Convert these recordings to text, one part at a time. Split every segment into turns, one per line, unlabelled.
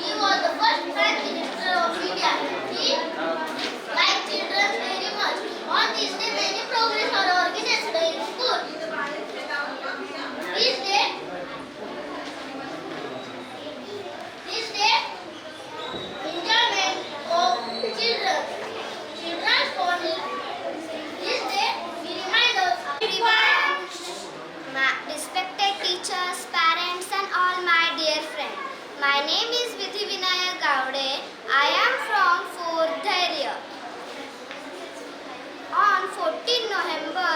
He was the first Prime Minister of India. He liked children very much. On this day, many programs are organized in school. This day, enjoyment of children. Children's body. This day, we remind us.
Respected teachers, parents and all my dear friends. My name is Vidhi Vinaya Gowde. I am from 4th Dhairya. On 14 November,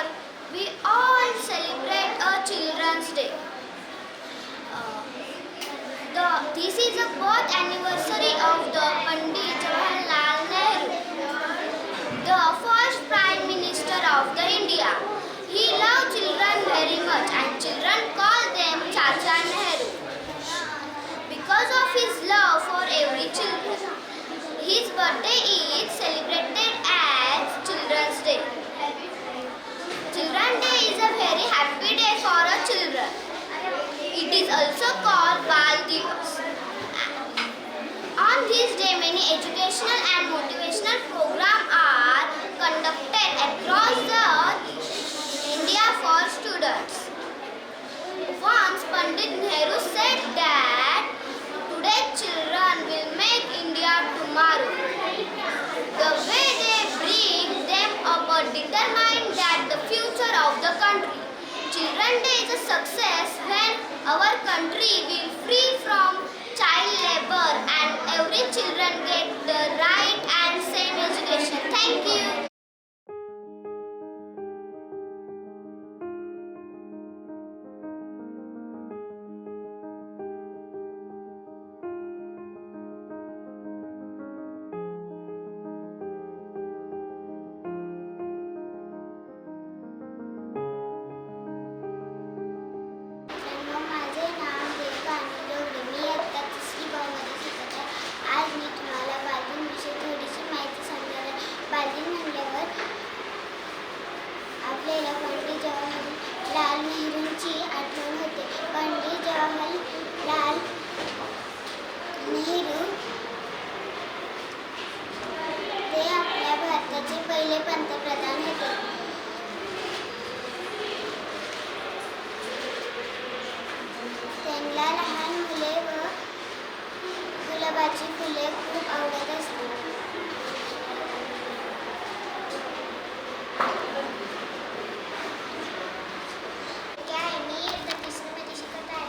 we all celebrate a Children's Day. This is the birth anniversary of the Pandit Jawaharlal Nehru, the first Prime Minister of the India. He loved children very much and children call them Chacha Nehru because of his love for every children. His birthday is celebrated as Children's Day. Children's Day is a very happy day for a children. It is also called Bal Divas. On this day, many educational and motivational programs are conducted across the India for students. Once Pandit Nehru said that today children will make India tomorrow. The way they bring them up determine that the future of the country. Children's Day is a success when our country will free from child labor and every children get the right and same education. Thank you. माझे नाव रेखा आणि मी आता 3री ब मध्ये शिकत आहे. आज मी तुम्हाला बालदिनाविषयी थोडीशी माहिती सांगणार आहे. बालदिन म्हणल्यावर आपल्याला पंडित जवाहरलाल नेहरूंची आठवण होते. पंडित जवाहरलाल नेहरू ते आपल्या भारताचे पहिले पंतप्रधान होते. त्यांना लहान मुले व गुलाबाची फुले खूप आवडत असतात. मी इयत्ता 3री मध्ये शिकत आहे.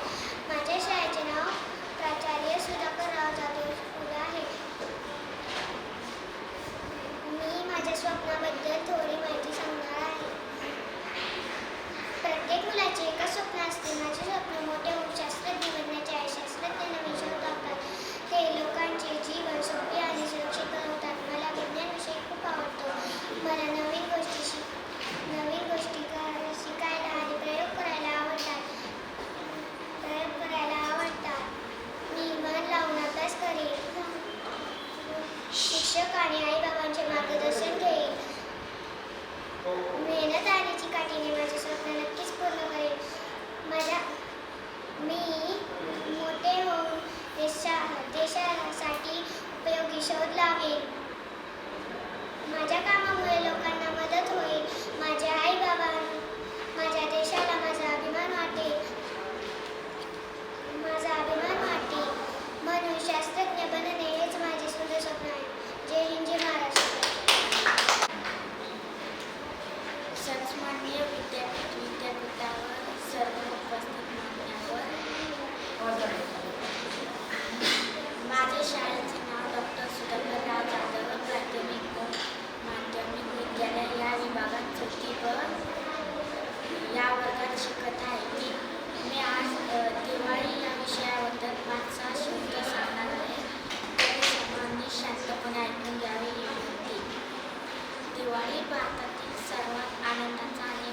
माझ्या शाळेचे नाव प्राचार्य सुधाकरराव जाधव स्कूल आहे. मी माझ्या स्वप्नाबद्दल थोडी माहिती सांगणार आहे. प्रत्येक मुलाचे एक स्वप्न असते. माझे स्वप्न मोठे होऊन शास्त्रज्ञ बनण्याचे आहे. शास्त्रज्ञ नवीन शोध लावतात. ते लोकांचे जीवन सोपे आणि सुरक्षित बनवतात. मला विज्ञानविषयी खूप आवडतो. मला नवीन गोष्टी शिकायला आणि प्रयोग करायला आवडतात. मी मन लावून अभ्यास करेन. शिक्षक आणि आईबाबांचे मार्गदर्शन घेईन. मेहनत आणि चिकाटीने माझे स्वप्न नक्कीच पूर्ण करेन. मी मोठे होऊन देशासाठी उपयोगी शोध लावेन. माझ्या कामामुळे लोकांना मदत होईल. माझ्या आईबाबा माझ्या देशाला माझा अभिमान वाटेल. म्हणून शास्त्रज्ञ बनणे हेच माझे सुंदर स्वप्न आहे. जय हिंद, जय महाराष्ट्र.
सन्माननीय विद्यापीठावर सर्व उपस्थित मान्यवर, माझ्या शाळेचे नाव डॉक्टर सुधाकरराव जाधव प्राथमिक माध्यमिक विद्यालय या विभागात 4थी ब या वर्गात शिकत आहे. मी आज दिवाळी या विषयाबद्दल 5 शब्द सांगणार आहे. सर्वांनी शांतपणे ऐकून घ्यावे ही विनंती. दिवाळी भारतातील सर्वात आनंदाचा आणि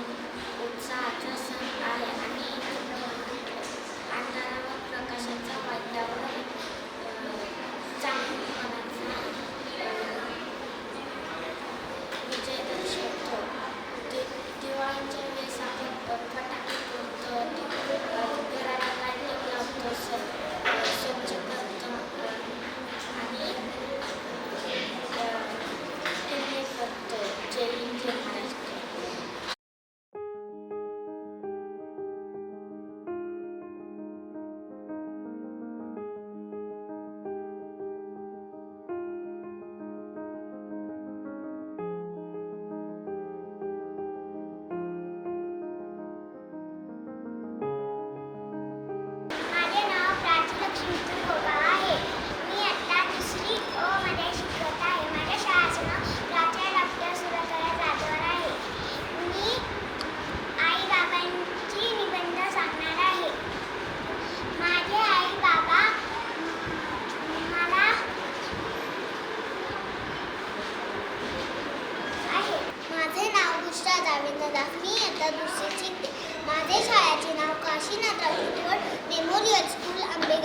उत्साहाचा सण आहे आणि अंधारावर प्रकाशाचा, वाईटावर चांगुलपणाचा विजय दर्शवतो. दिवाळीच्या वेळेस आपण फटाके फोडतो, घराला लाईटिंग लावतो, स्वच्छ करतो,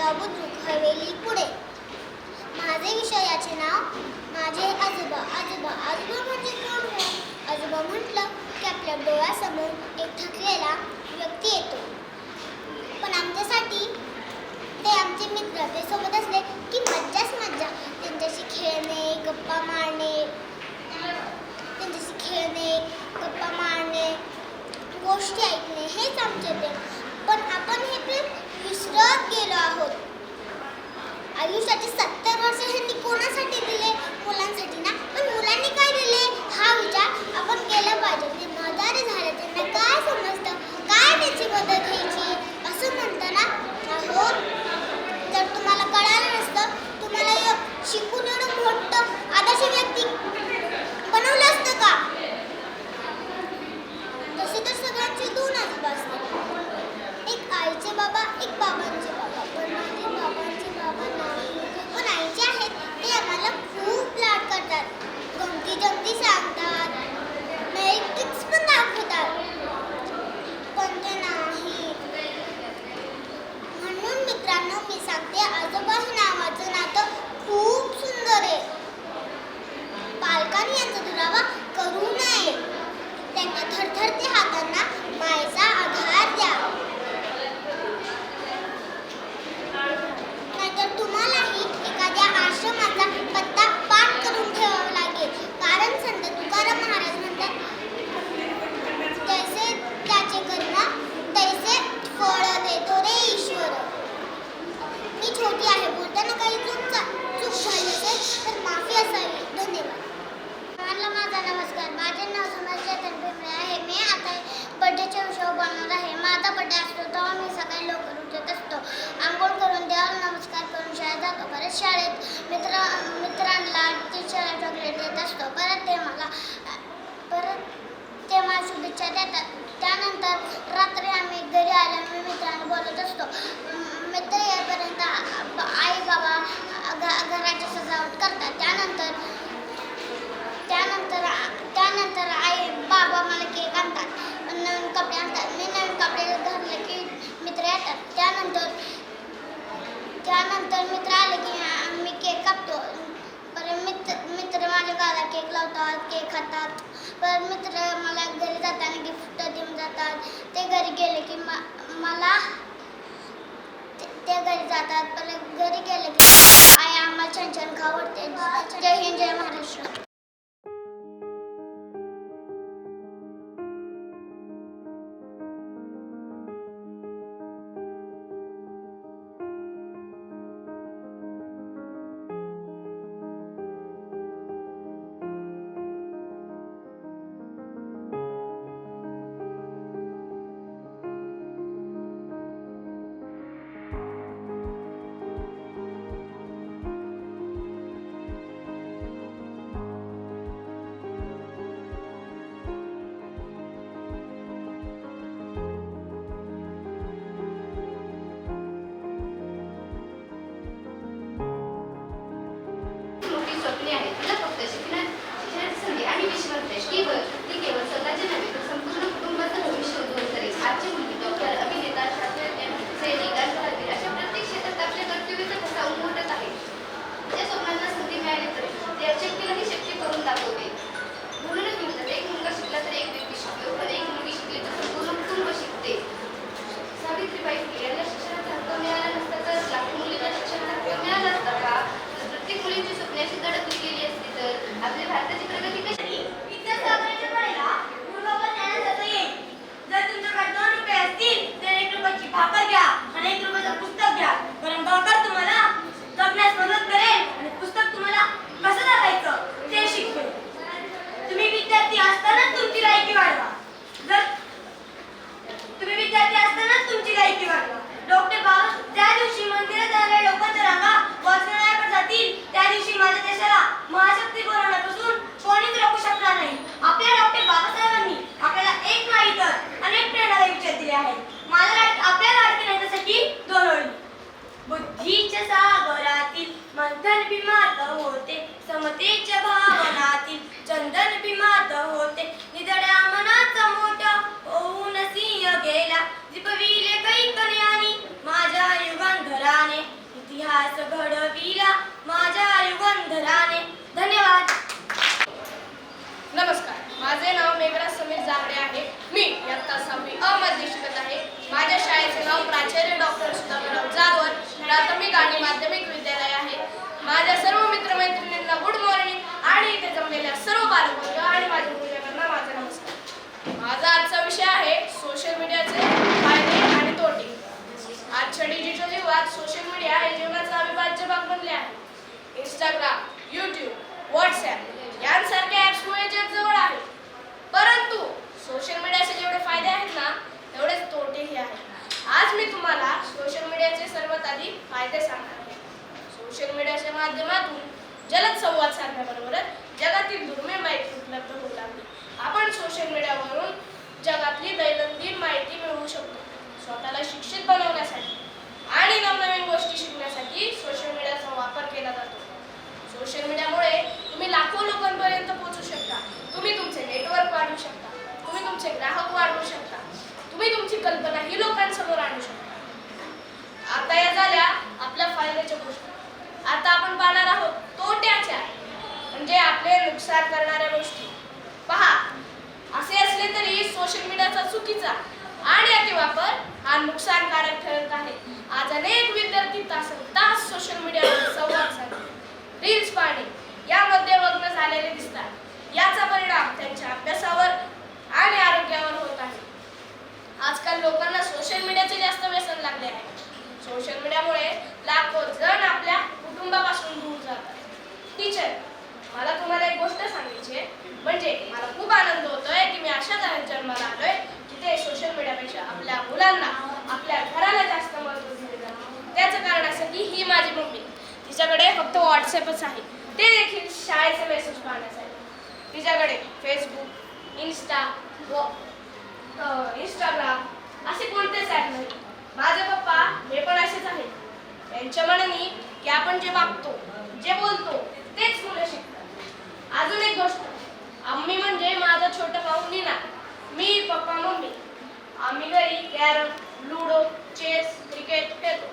राजा बुद्रुक हवेली पुणे. माझे विषयाचे नाव माझे आजोबा. आजोबा आजोबा म्हणजे कोण हो? आजोबा म्हटलं की आपल्या डोळ्यासमोर एक थकलेला व्यक्ती येतो, पण आमच्यासाठी ते आमचे मित्र. ते सोबत असले की मज्जाच मज्जा. त्यांच्याशी खेळणे, गप्पा मारणे, गोष्टी ऐकणे हेच आमचे प्रेम. पण आपण हे प्रेम विसरत गेलो आहोत. आयुष्याचे 70 वर्ष ह्यांनी कोणासाठी दिले? मुलांसाठी ना. पण मुलांनी काय दिले हा विचार आपण केला पाहिजे. ते म्हातारे झाले, त्यांना काय समजतं, काय त्याची मदत घ्यायची असं म्हणतं ना. अहो, जर तुम्हाला कळालं नसतं, तुम्हाला शिकून एवढं मोठं आदर्श व्यक्ती बनवलं असतं का? तसे तर सगळ्यांचे 2 आजोबा असतात, एक आईचे बाबा, एक बाबांचे बाबा. पण माझे बाबांचे बाबा नाही, पण आईचे आहेत. ते आम्हाला खूप लाड करतात, गमती जमती सांगतात, नवीन ट्रिक्स पण दाखवतात. पण ते नाही. म्हणून मित्रांनो मी सांगते, आजोबा हे नावाचं नातं खूप सुंदर आहे. पालकांनी यांचा दुरावा करू नये. त्यांच्या थरथरत्या हातांना मायेचा आधार द्या. नाहीतर तुम्हालाही एखाद्या आश्रमाचा पत्ता पाठ करून ठेवावा लागेल. कारण संत तुकाराम महाराज म्हणतात, जैसे त्याचे कर्म तैसे फळ देतो रे ईश्वर. मी छोटी आहे, बोलताना काही चूक झाली असेल तर माफी असावी. धन्यवाद. माझा नमस्कार. माझे नाव समर्थ चेतन पिंपळे आहे. मी आता बर्थडेच्या विषयावर बोलणार आहे. माझा बर्थडे असतो तेव्हा मी सकाळी लवकर उठत असतो, आंघोळ करून देवाला नमस्कार करून शाळेत जातो. परत शाळेत मित्रांना टीचरला चॉकलेट देत असतो. परत ते मला शुभेच्छा देतात. त्यानंतर रात्री आम्ही घरी आल्यावर मी मित्रांना बोलत असतो. मित्र येईपर्यंत आई बाबा घराची सजावट करतात. त्यानंतर आई बाबा मला केक आणतात, नवीन कपडे आणतात. मी नवीन कपडे घातले की मित्र येतात. त्यानंतर मित्र आले की मी केक कापतो. परत मित्र माझ्या गाला केक लावतात, केक खातात. परत मित्र मला घरी जाताना गिफ्ट देऊन जातात. ते घरी गेले की ते घरी जातात. परत घरी गेले की आई आम्हाला छान छान खावडते. जय हिंद, जय महाराष्ट्र.
मंथन बिमात होते, समतेच्या भावनातील चंदन बिमात होते. निधड्या मनाचा मोठा होऊन सिंह गेला, जिपविले कैकण्यानी माझ्या युगांधराने.
मेघराज समीर जागडे आहे. मी इयत्ता 6वी अ मध्ये शिकत आहे. माझ्या शाळेचे नाव प्राचार्य डॉक्टर सुधाकरराव जाधव प्राथमिक आणि माध्यमिक विद्यालय आहे. माझ्या सर्व मित्रमैत्रिणींना गुड मॉर्निंग आणि इथे जमलेल्या सर्व बालवर्ग आणि माझ्या गुरुजनांना माझा नमस्कार. माझा आजचा विषय आहे सोशल मीडियाचे फायदे आणि तोटे. आजच्या डिजिटल युगात सोशल मीडिया हे जीवनाचा अविभाज्य भाग बनले आहे. इंस्टाग्राम, यूट्यूब, व्हॉट्सॲप यांसारख्या ॲप्समुळे जग जवळ आहे. परंतु सोशल मीडियाचे जेवढे फायदे आहेत ना तेवढेच तोटेही आहेत. आज मी तुम्हाला सोशल मीडियाचे सर्वात आधी फायदे सांगणार आहे. सोशल मीडियाच्या माध्यमातून जलद संवाद साधण्याबरोबरच जगातील दुर्मिळ माहिती उपलब्ध होऊ लागली. आपण सोशल मीडियावरून जगातली दैनंदिन माहिती मिळवू शकतो. स्वतःला शिक्षित बनवण्यासाठी आणि नवनवीन गोष्टी शिकण्यासाठी सोशल मीडियाचा वापर केला जातो. सोशल मीडियामुळे तुम्ही लाखो लोकांपर्यंत पोहोचू शकता. तुम्ही तुमचे नेटवर्क वाढवू शकता. तुम्ही तुमचे ग्राहक वाढवू शकता. तुम्ही तुमची कल्पना ही लोकांसमोर आणू शकता. आता या झाल्या आपल्या फायद्याच्या गोष्टी. आता आपण पाहणार आहोत तोट्याच्या, म्हणजे आपले नुकसान करणाऱ्या गोष्टी. पहा, असे असले तरी सोशल मीडियाचा चुकीचा आणि अतिवापर हा नुकसानकारक ठरत आहे. आज अनेक विद्यार्थी तास सोशल मीडियावर संवाद साधणे, रील्स पाहणे यामध्ये मग्न झालेले दिसतात. याचा परिणाम त्यांच्या अभ्यासावर आणि आरोग्यावर होत आहे. आजकाल लोकांना सोशल मीडियाचे जास्त व्यसन लागले आहे. सोशल मीडियामुळे लाखो जण आपल्या कुटुंबापासून दूर जातात. टीचर, मला तुम्हाला एक गोष्ट सांगायची आहे. म्हणजे मला खूप आनंद होतोय की मी अशा घरात जन्माला आलोय जिथे सोशल मीडियापेक्षा आपल्या मुलांना, आपल्या घराला जास्त महत्त्व दिले जाते. त्याचं कारण असं की ही माझी मम्मी, तिच्याकडे फक्त व्हॉट्सॲपच आहे, ते देखील शाळेचे मेसेज पाहण्यासाठी. तिच्याकडे फेसबुक, इंस्टाग्राम असे कोणतेच ॲप नाही. माझे पप्पा हे पण असेच आहेत. त्यांच्या मनाने की आपण जे वागतो, जे बोलतो तेच मुलं शिकतात. अजून एक गोष्ट, आम्ही म्हणजे माझा छोटा भाऊ नीना, मी, पप्पा, मम्मी. आम्ही घरी कॅरम, लुडो, चेस, क्रिकेट खेळतो.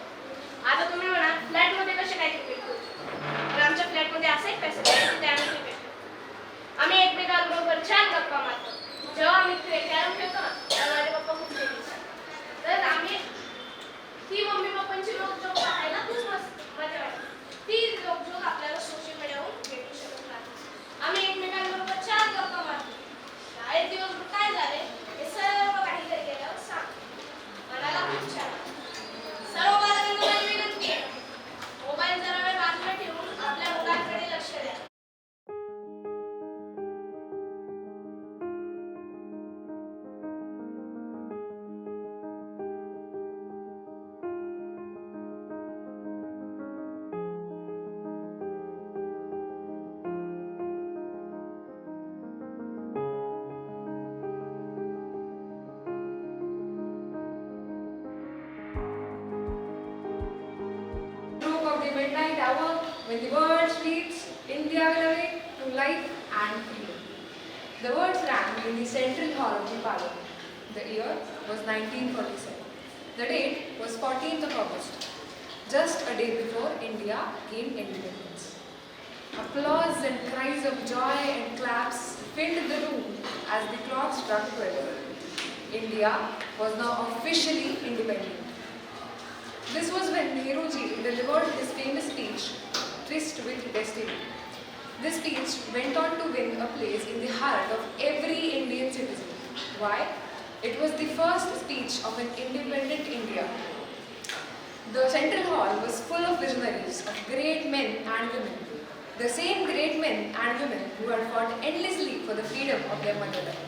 आता तुम्ही म्हणा फ्लॅटमध्ये कसे काय क्रिकेट खेळतो? तर आमच्या फ्लॅटमध्ये असे एक फॅसिलिटी आहे तिथे आम्ही क्रिकेट खेळतो. आम्ही एकमेकांबरोबर छान गप्पा मारतो. जेव्हा आम्ही कॅरम खेळतो ना तेव्हा माझे पप्पा खूप खेळतात. तर आम्ही ती मम्मी पप्पांची जोक पाहायला खूप मजा वाटते. ती जोक आपल्याला सोशल मीडियावरून भेटू शकत नाही. आम्ही एकमेकांबरोबर छान गप्पा मारतो. शाळेत दिवसभर काय झाले हे सर्व काही घरी गेल्यावर सांगतो. मनाला खूप छान. सर्व पालकांना माझी विनंती आहे, मोबाईल जरा वेळ बाजूला ठेवून आपल्या मुलांकडे लक्ष द्या.
The midnight hour when the word speaks, India will awake to life and freedom. The words rang in the central hall of the parliament. The year was 1947. The date was 14th of August, just a day before India gained independence. Applause and cries of joy and claps filled the room as the clock struck 12. India was now officially independent. This was when Nehruji delivered his famous speech, Tryst with Destiny. This speech went on to win a place in the heart of every Indian citizen. Why? It was the first speech of an independent India. The Central Hall was full of visionaries, of great men and women. The same great men and women who had fought endlessly for the freedom of their motherland.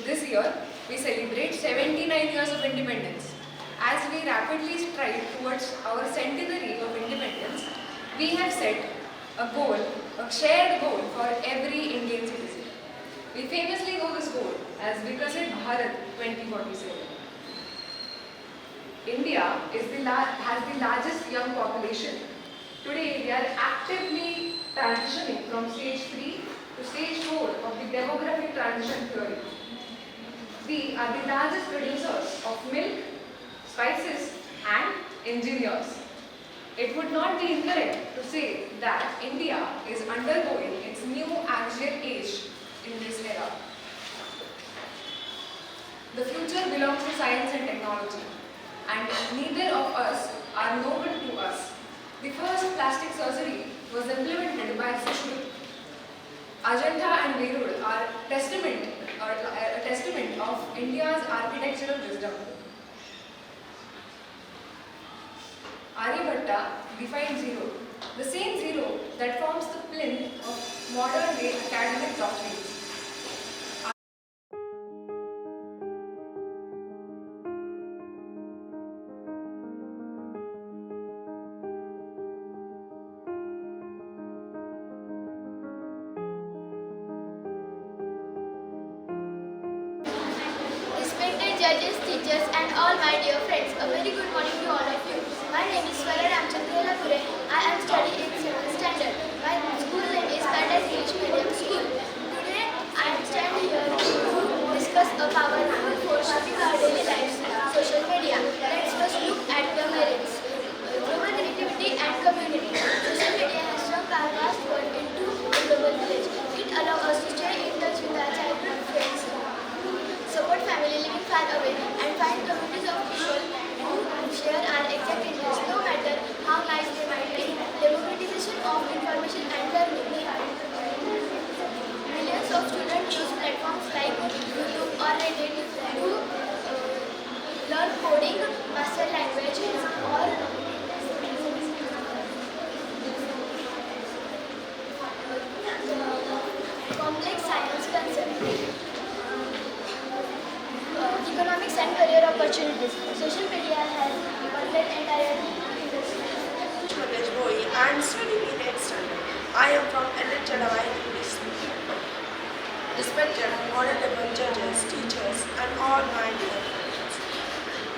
This year, we celebrate 79 years of independence. As we rapidly stride towards our centenary of independence, we have set a goal, a shared goal for every Indian citizen. We famously know this goal as Vikasit Bharat 2047. India has the largest young population. Today, we are actively transitioning from stage 3 to stage 4 of the demographic transition theory. We are the largest producers of milk, spices and engineers. It would not be incorrect to say that India is undergoing its new axial age in this era. The future belongs to science and technology, and neither of us are noble to us. The first plastic surgery was implemented by Sushruta. Ajanta and Verud are a testament of India's architectural wisdom. Aryabhatta defined zero, the same zero that forms the plinth of modern day academic doctrines.
Respected judges, teachers, and all my dear friends, a very good morning to all of you. My name is Swara Ramchandra Pure. I am studying in 7th standard. My school name is Paradise English Medium School. Today, I am standing here to discuss a powerful force shaping our daily lives, social media. Let's first look at the merits. Global connectivity and community. Social media has shrunk our vast world into a global village. It allows us to stay in touch with our childhood friends, support family living far away, and find communities of people who share our exact interests, no matter how nice they might be. Democratization of information and learning. Millions of students use platforms like YouTube or Reddit to learn coding, master language, or complex science concepts. Economics and career opportunities. Social media has impacted entire industry.
Manoj Bhoi and studying in 8th standard. I am from L.H. Jadavai English School. Respected honorable judges, teachers, and all my dear friends.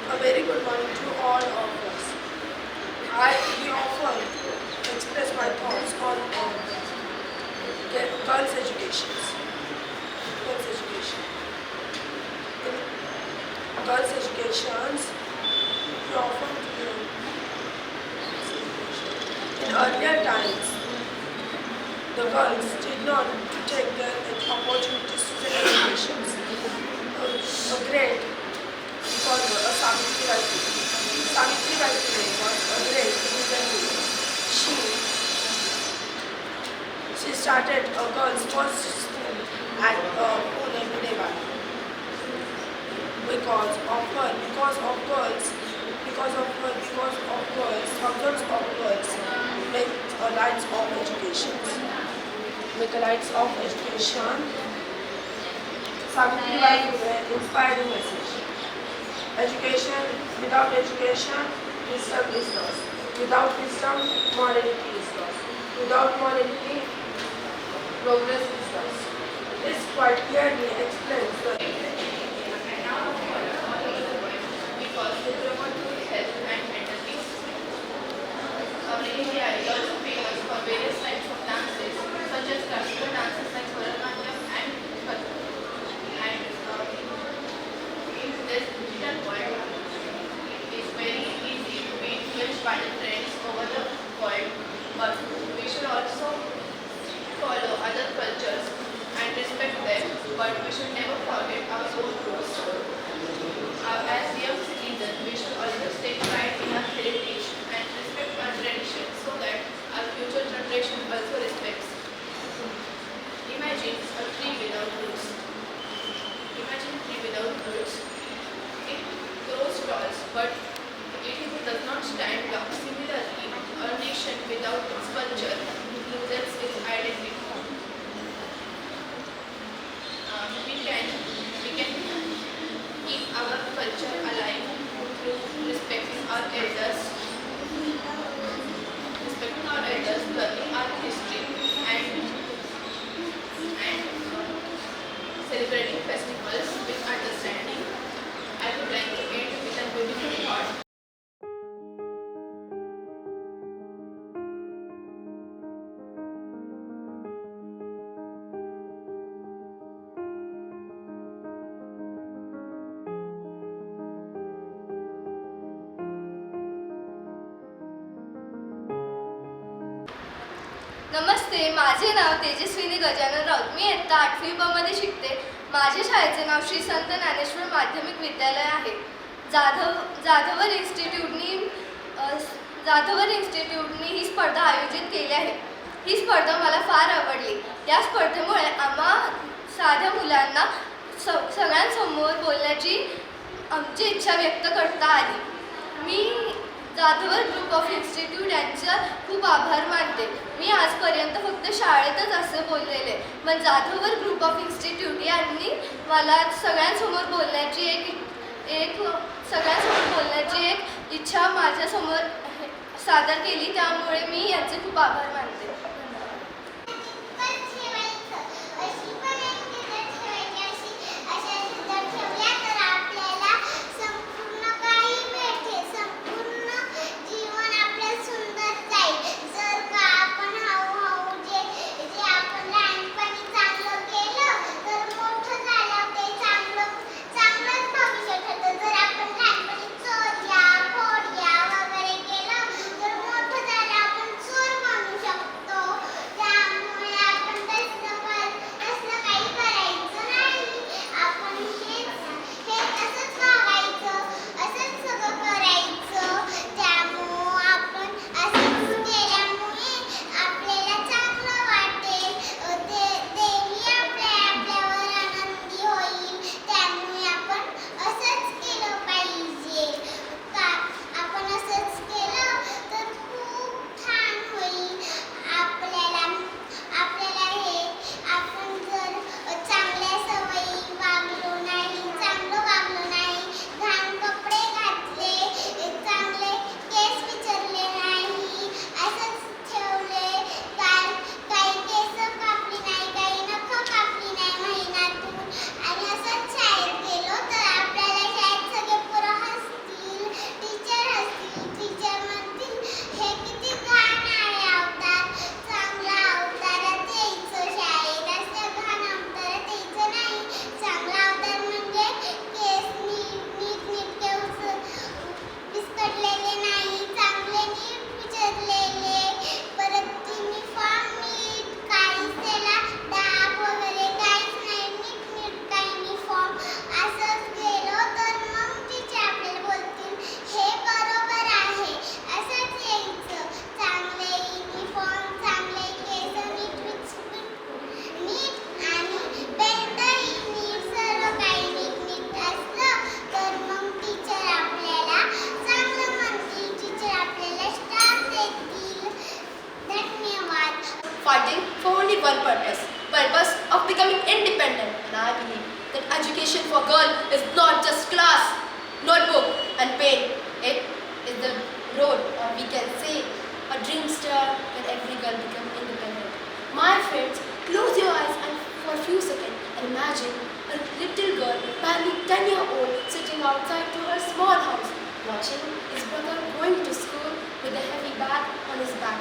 A very good morning to all of us. I often express my thoughts on girls' education. Girls' education. In girls' educations, we often in earlier times, the girls did not take their opportunities to their educations. A great scholar, a Savitri Bai Phule was a great Indian woman. She started a girls' first school at Pune, Pune. Because of girls, thousands of girls make a rights of education. Savitri Bai Phule inspiring message. Education, without education, wisdom is lost. Without wisdom, morality is lost. Without morality, progress is lost. This quite clearly explains the
because they promote good health and mental peace. India is also famous for various types of dances, such as classical dances like Bharatanatyam and Kathak. And in this digital world, it is very easy to be influenced by the trends over the world, but we should also follow other cultures and respect them, but we should never forget our own roots. As young citizens, we should always take pride in our heritage and respect our traditions so that our future generation also respects. Imagine a tree without roots. Imagine a tree without roots. It grows tall, but it does not stand up. Similarly, a nation without its culture loses its identity. We can keep our culture alive through respecting our elders, learning our history, and celebrating festivals with understanding. I would like to end with a beautiful thought.
नमस्ते, माझे नाव तेजस्विनी गजानन राऊत. मी इयत्ता 8वी ब मध्ये शिकते. माझ्या शाळेचे नाव श्री संत ज्ञानेश्वर माध्यमिक विद्यालय आहे. जाधवर इन्स्टिट्यूटनी ही स्पर्धा आयोजित केली आहे. ही स्पर्धा मला फार आवडली. या स्पर्धेमुळे आम्हा साध्या मुलांना सगळ्यांसमोर बोलण्याची आमची इच्छा व्यक्त करता आली. मी जाधवर ग्रुप ऑफ इन्स्टिट्यूट यांचा खूप आभार मानते. मी आजपर्यंत फक्त शाळेतच असे बोललेले, पण जाधवर ग्रुप ऑफ इन्स्टिट्यूट यांनी मला सगळ्यांसमोर बोलण्याची एक इच्छा माझ्यासमोर सादर केली. त्यामुळे मी यांचे खूप आभार मानते.
Fighting for only one purpose of becoming independent. And I believe that education for girl is not just class, notebook and pen. It is the road, or we can say a dream star where every girl becomes independent. My friends, close your eyes and for a few seconds and imagine a little girl, barely 10-year-old, sitting outside to her small house, watching his brother going to school with a heavy bag on his back.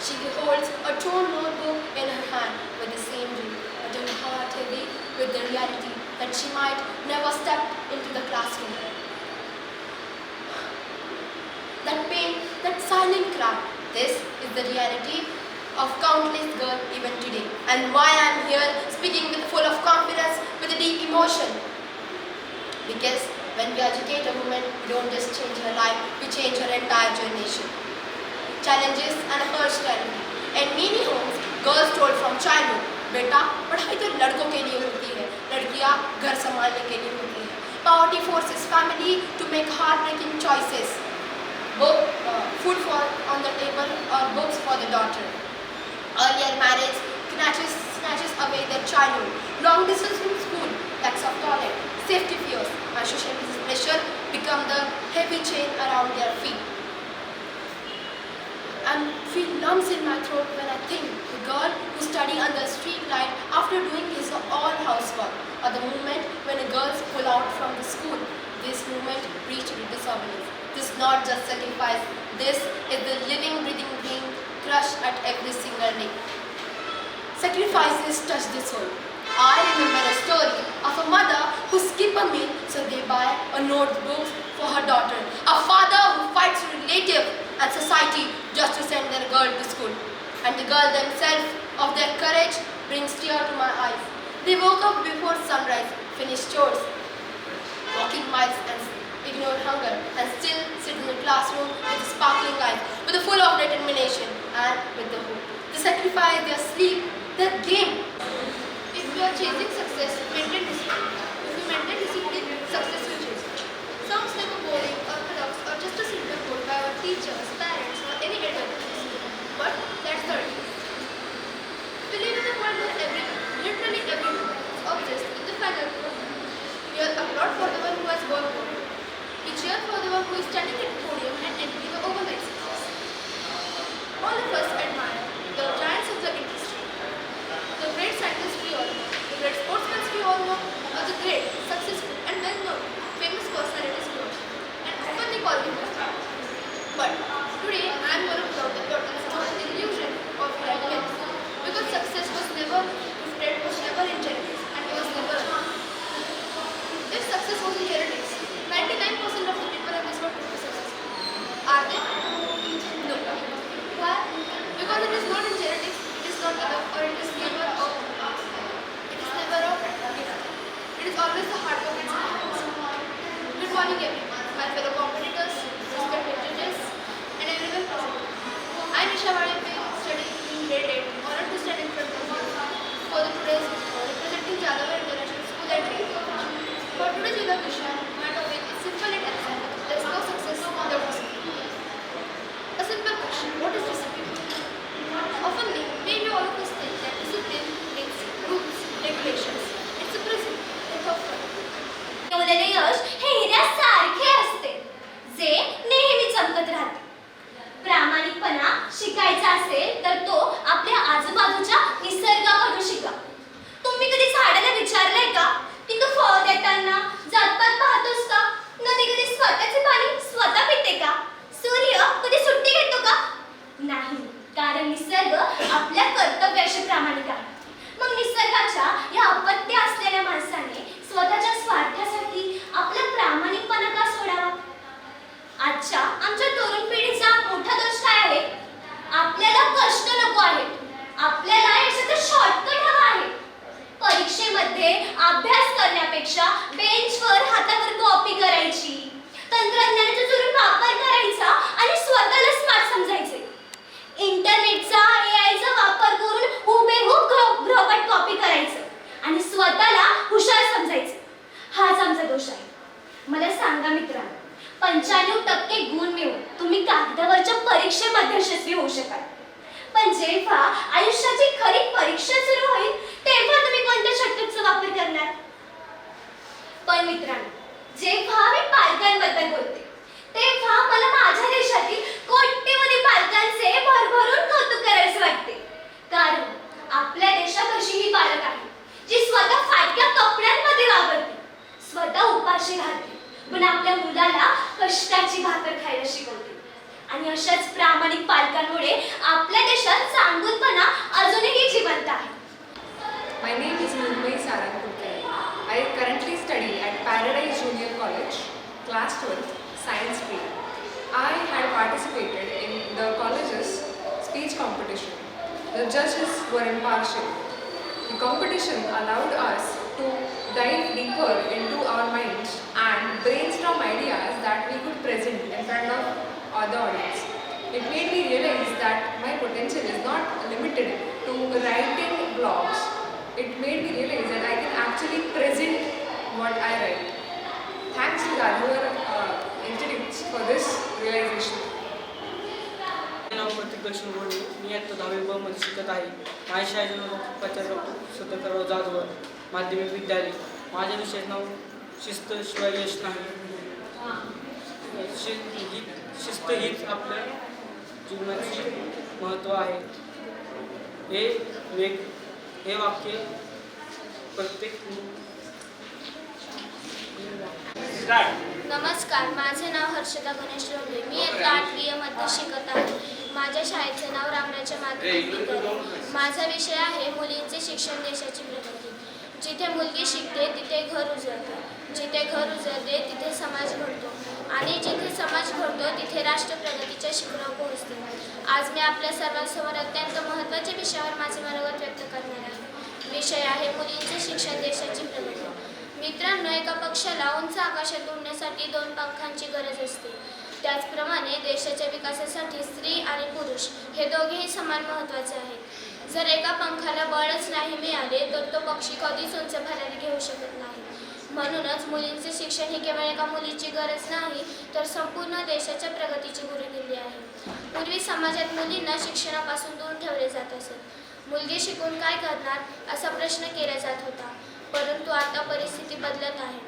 She holds a torn notebook in her hand with the same dream, but her heart heavy with the reality that she might never step into the classroom. That pain, that silent cry, this is the reality of countless girls even today. And why I am here speaking with full of confidence, with a deep emotion. Because when we educate a woman, we don't just change her life, we change her entire generation. Challenges and harsh reality. In many homes, girls told from childhood, बेटा पढ़ाई तो लड़कों के लिए होती है, लड़कियां घर संभालने के लिए होती है. Poverty forces family to make heartbreaking choices. Food on the table or books for the daughter. Earlier marriage snatches away their childhood. Long distance from school, lacks of toilet, safety fears, and social pressure become the heavy chain around their feet. And feel lumps in my throat when I think the girl who study under a street light after doing his all housework, or the moment when a girl pull out from the school. This movement reached disobedience. This is not just sacrifice. This is the living, breathing being crushed at every single day. Sacrifices touch the soul. I remember a story of a mother who skip a meal so they buy a notebook for her daughter. A father who fights relatives and society just to send their girl to school. And the girl themselves, of their courage, brings tears to my eyes. They woke up before sunrise, finished chores, walking miles and ignored hunger, and still sit in the classroom with sparkling eyes, with a full of determination and with the hope. They sacrifice their sleep, their game.
If you are chasing success, maintain discipline. If you maintain discipline, success will chase you. Sounds like a boring, orthodox, or just a simple quote by our teachers, parents, or any educators. But that's the truth. We live in a world where everyone, literally everyone, is obsessed with the final product. We all applaud for the one who has gone for it. We cheer for the one who is standing at the podium and envying the overnight success. All of us admire the giants of the industry, the great scientists we all know, the great sportsmen we all know, or the great, successful, and well-known, famous personalities we all know, and often call them lucky. But today, I am going to talk about the illusion of happiness, because success was never gifted, was never in genetics, and was never earned. If success was in genetics, 99% of the people in this world would be successful. Are they? No. Why? Because it is not in genetics, it is not enough, or it is never a it is never a gift. It is always the hard work and sacrifice. Good morning everyone, my fellow competitors, respected judges, and everyone present. I am Isha Vadipe, studying in grade 8, honored to stand in front of you for the today's representing Jadava International School at grade 8. For today's evaluation, my topic is simple and abstract. There is no success without discipline. A simple question, what is discipline? Oftenly, maybe all of us think that discipline means rules, regulations. It's a prison, it's a fun.
मिळवलेले यश हे हिऱ्यासारखे असते जे नेहमी चमकत राहते. प्रामाणिकपणा शिकायचा असेल तर तो आपल्या आजूबाजूच्या निसर्गाकडून शिका. तुम्ही कधी झाडाला विचारलंय का की तू फळ देताना जातपात पाहतोस का? नदी कधी स्वतःचे पाणी स्वतः पिते का? सूर्य कधी सुट्टी घेतो का? नाही, कारण निसर्ग आपल्या कर्तव्याशी प्रामाणिक आहे. मग निसर्गाच्या या अपत्य असलेल्या माणसाने स्वतःच्या स्वार्थासाठी आपला प्रामाणिकपणा का सोडावा? आजच्या आमच्या तरुण पिढीचा मोठा दोष काय आहे? आपल्याला कष्ट नको आहे, आपल्याला याच्यात शॉर्टकट हवा आहे. परीक्षेमध्ये अभ्यास करण्यापेक्षा बेंचवर हातावर कॉपी करायची, तंत्रज्ञानाचा जोरून वापर करायचा आणि स्वतःला स्मार्ट समजायचे. इंटरनेटचा एआयचा वापर करून हुबेहूब गृहपाठ कॉपी करायचं आणि स्वतःला हुशार समजायचं. हाच आमचा दोष आहे. मला सांगा मित्रांनो, 95% गुण मिळवून तुम्ही कागदावरच्या परीक्षेमध्ये यशस्वी होऊ शकाल, पण जेव्हा आयुष्याची खरी परीक्षा सुरू होईल तेव्हा तुम्ही कोणत्या शॉर्टकटचा वापर करणार? पण मित्रांनो, जेव्हा मी पालकांबद्दल बोलते तेव्हा मला माझ्या देशातील कोट्यवधी पालकांचे भरभरून कौतुक करायचे वाटते. कारण आपल्या देशात अशीही पालक आहेत जी स्वतः फाटक्या कपड्यांमध्ये वावरते, स्वतः उपाशी राहते, पण आपल्या मुलाला कष्टाची भाकर खायला शिकवते. आणि अशाच प्रामाणिक पालकांमुळे आपल्या देशात चांगुलपणा अजूनही जिवंत आहे.
My name is Mumbai Sarang Kulkarni. I currently study at Paradise Junior College, class 12th, science stream. I had participated in the college's speech competition. The judges were impartial. The competition allowed us to dive deeper into our minds and brainstorm ideas that we could present in front of the audience. It made me realize that my potential is not limited to writing blogs. It made me realize that I can actually present what I write. Thanks to Radhavar Institutes for this realization.
माझे नाव प्रतीक दर्शन गोडे. मी आता 10वी ब मध्ये शिकत आहे. माझ्या शाळेचे नाव प्राचार्य डॉक्टर सुधाकरराव जाधव माध्यमिक विद्यालय. माझ्या विषयाचे नाव शिस्त शिवाय यश नाही. शिस्त हीच आपल्या जीवनाची महत्त्व आहे. हे वाक्य प्रत्येक
नमस्कार, माझे नाव हर्षदा गणेश रोडे. मी इयत्ता 8वी मध्ये शिकत आहे. माझ्या शाळेचे नाव रामराज्य माध्यमिक विद्यालय. माझा विषय आहे मुलींचे शिक्षण देशाची प्रगती. जिथे मुलगी शिकते तिथे घर उजळते, जिथे घर उजळते तिथे समाज घडतो आणि जिथे समाज घडतो तिथे राष्ट्र प्रगतीच्या शिखरावर पोहोचते. आज मी आपल्या सर्वांसमोर अत्यंत महत्त्वाच्या विषयावर माझे मनोगत व्यक्त करणार आहे.
विषय आहे मुलींचे शिक्षण देशाची प्रगती. मित्रांनो, एका पक्षाला उंच आकाशात उडण्यासाठी 2 पंखांची गरज असते. त्याचप्रमाणे देशाच्या विकासासाठी स्त्री आणि पुरुष हे दोघेही समान महत्त्वाचे आहेत. जर एका पंखाला बळच नाही मिळाले तर तो पक्षी कधीच उंच भरारी घेऊ शकत नाही. म्हणूनच मुलींचे शिक्षण ही केवळ एका मुलीची गरज नाही तर संपूर्ण देशाच्या प्रगतीची गुरुकिल्ली आहे. पूर्वी समाजात मुलींना शिक्षणापासून दूर ठेवले जात असे. मुलगी शिकून काय करणार असा प्रश्न केला जात होता. परंतु आता परिस्थिती बदलत आहे.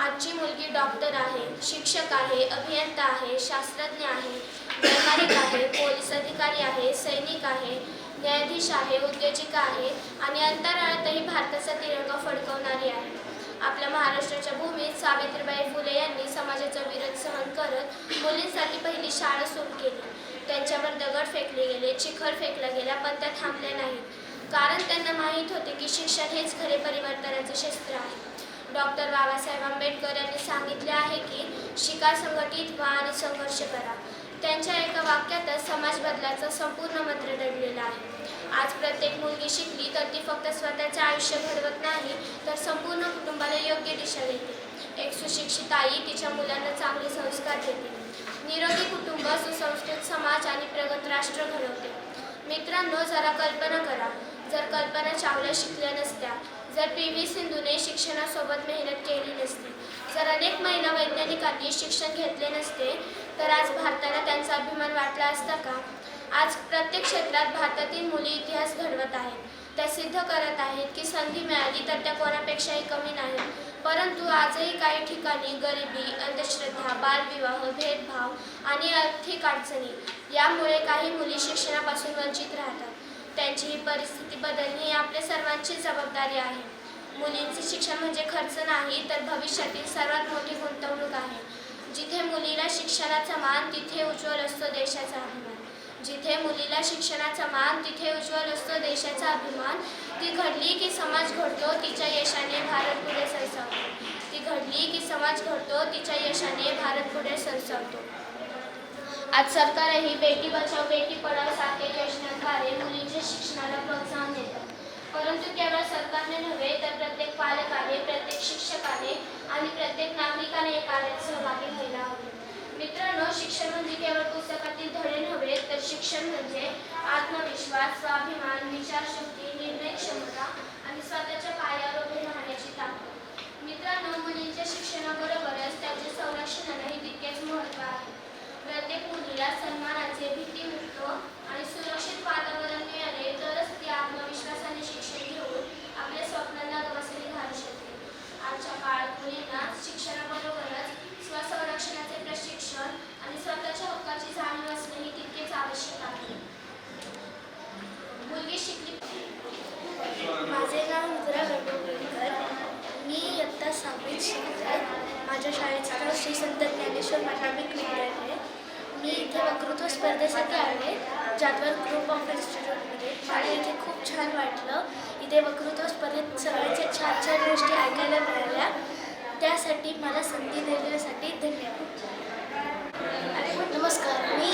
आजची मुलगी डॉक्टर आहे, शिक्षक आहे, अभियंता आहे, शास्त्रज्ञ आहे, वैमानिक आहे, पोलीस अधिकारी आहे, सैनिक आहे, न्यायाधीश आहे, उद्योजिका आहे आणि अंतराळातही भारताचा तिरंगा फडकवणारी आहे. आपल्या महाराष्ट्राच्या भूमीत सावित्रीबाई फुले यांनी समाजाचा विरोध सहन करत मुलींसाठी पहिली शाळा सुरू केली. त्यांच्यावर दगड फेकले गेले, चिखल फेकला गेला, पण त्या थांबल्या नाहीत. कारण त्यांना माहीत होते की शिक्षण हेच खरे परिवर्तनाचे शस्त्र आहे. डॉक्टर बाबासाहेब आंबेडकर यांनी सांगितले आहे की शिका, संघटित व्हा आणि संघर्ष करा. त्यांच्या एका वाक्यातच समाज बदलाचं संपूर्ण मंत्र दडलेलं आहे. आज प्रत्येक मुलगी शिकली तर ती फक्त स्वतःचे आयुष्य घडवत नाही तर संपूर्ण कुटुंबाला योग्य दिशा देते. एक सुशिक्षित आई तिच्या मुलांना चांगले संस्कार देते. निरोगी कुटुंब, सुसंस्कृत समाज आणि प्रगत राष्ट्र घडवते. मित्रांनो, जरा कल्पना करा, जर कल्पना चावला शिकल्या नसत्या, जर PV सिंधूने शिक्षणासोबत मेहनत केली नसती, जर अनेक महिला वैज्ञानिकांनी शिक्षण घेतले नसते तर आज भारताला त्यांचा अभिमान वाटला असता का? आज प्रत्येक क्षेत्रात भारतातील मुली इतिहास घडवत आहेत. त्या सिद्ध करत आहेत की संधी मिळाली तर त्या कोणापेक्षाही कमी नाहीत. परंतु आजही काही ठिकाणी गरिबी, अंधश्रद्धा, बालविवाह, भेदभाव आणि आर्थिक अडचणी यामुळे काही मुली शिक्षणापासून वंचित राहतात. त्यांची ही परिस्थिती बदलणे ही आपल्या सर्वांची जबाबदारी आहे. मुलींचे शिक्षण म्हणजे खर्च नाही तर भविष्यातील सर्वात मोठी गुंतवणूक आहे. जिथे मुलीला शिक्षणाचा मान तिथे उज्ज्वल असतो देशाचा अभिमान. जिथे मुलीला शिक्षणाचा मान तिथे उज्ज्वल असतो देशाचा अभिमान. ती घडली की समाज घडतो, तिच्या यशाने भारत पुढे सरसावतो. ती घडली की समाज घडतो, तिच्या यशाने भारत पुढे सरसावतो. आज सरकारही बेटी बचाव बेटी पढाव सारख्या योजनांद्वारे मुलींच्या शिक्षणाला प्रोत्साहन देतात. परंतु केवळ सरकारने नव्हे तर प्रत्येक पालकाने, प्रत्येक शिक्षकाने आणि प्रत्येक नागरिकाने या कार्यात सहभागी व्हायला हवे. मित्रांनो, शिक्षण म्हणजे केवळ पुस्तकातील धडे नव्हे तर शिक्षण म्हणजे आत्मविश्वास, स्वाभिमान, विचारशक्ती, निर्णय क्षमता आणि स्वतःच्या पायावर उभे राहण्याची ताकद. मित्रांनो, मुलींच्या शिक्षणाबरोबरच त्यांच्या संरक्षणालाही तितकेच महत्त्व आहे. प्रत्येक मुलीला सन्मानाचे, भीतीमुक्त आणि सुरक्षित वातावरण मिळाले तरच ती आत्मविश्वासाने शिक्षण घेऊन आपल्या स्वप्नांना गवसणी घालू शकते. आजच्या काळात मुलींना शिक्षणाबरोबरच स्वसंरक्षणाचे प्रशिक्षण आणि स्वतःच्या हक्काची जाणीव असणेही तितकेच आवश्यक आहे. मुलगी शिकली.
माझे नाव रुद्रा गडबडकर. मी इयत्ता 6वीत शिकते. माझ्या शाळेचं नाव श्री संत ज्ञानेश्वर माध्यमिक विद्यालय. मी इथे वक्तृत्व स्पर्धेसाठी आले, जाधवर ग्रुप ऑफ इन्स्टिट्यूटमध्ये. मला इथे खूप छान वाटलं. इथे वक्तृत्व स्पर्धेत सगळ्यांच्या छान छान गोष्टी ऐकायला मिळाल्या. त्यासाठी मला संधी देण्यासाठी धन्यवाद. नमस्कार, मी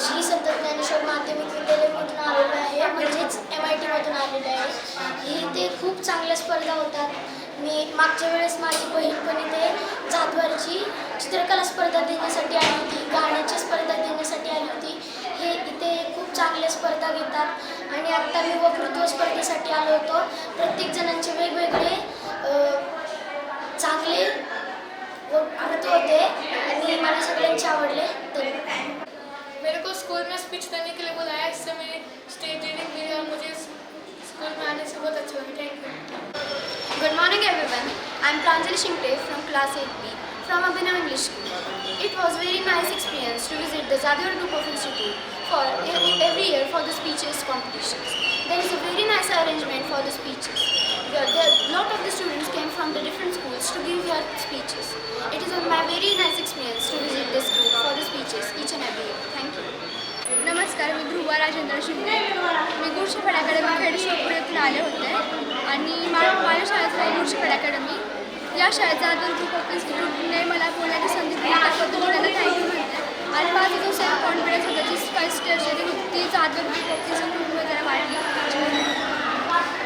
श्री संत ज्ञानेश्वर माध्यमिक विद्यालयामधून आलेलो आहे, म्हणजेच MIT मधून आलेलो आहे. इथे खूप चांगल्या स्पर्धा होतात. मी मागच्या वेळेस माझी बहीण पण इथे जाधवरची चित्रकला स्पर्धा देण्यासाठी आली होती, गाण्याची स्पर्धा देण्यासाठी आली होती. हे इथे खूप चांगल्या स्पर्धा घेतात आणि आत्ता मी वक्तृत्व स्पर्धेसाठी आलो होतो. प्रत्येक जणांचे वेगवेगळे चांगले वक्तृत्व होते आणि मला सगळ्यांचे आवडले. धन्यवाद.
मेरे को स्कूल में स्पीच देने के लिए बुलाया, इससे मैं स्टेज रीडिंग दी और मुझे स्कूल में आने से बहुत अच्छा लगा. Thank you.
Good morning everyone. I am Pranjali Shingte from class 8B from Abhinav English School. It was very nice experience to visit the Jadwar Group of Institute for every year for the speeches competitions. There is a very nice arrangement for the speeches. Lot of the students came from the different schools to give their speeches. It is my very nice experience to visit this group for the speeches each and every year. Thank you.
नमस्कार, मी ध्रुवा राजेंद्र शिंदे. मी Guru Shikhar academy Khed Shivapur येथून आले होते आणि माझ्या शाळेचं नाव Guru Shikhar academy. या शाळेचा Jadhavar group of इन्स्टिट्यूटने मला बोलण्याची संधी दिली त्याबद्दल त्यांना थँक्यू म्हणते. आणि माझं जो सेल्फ कॉन्फिडन्स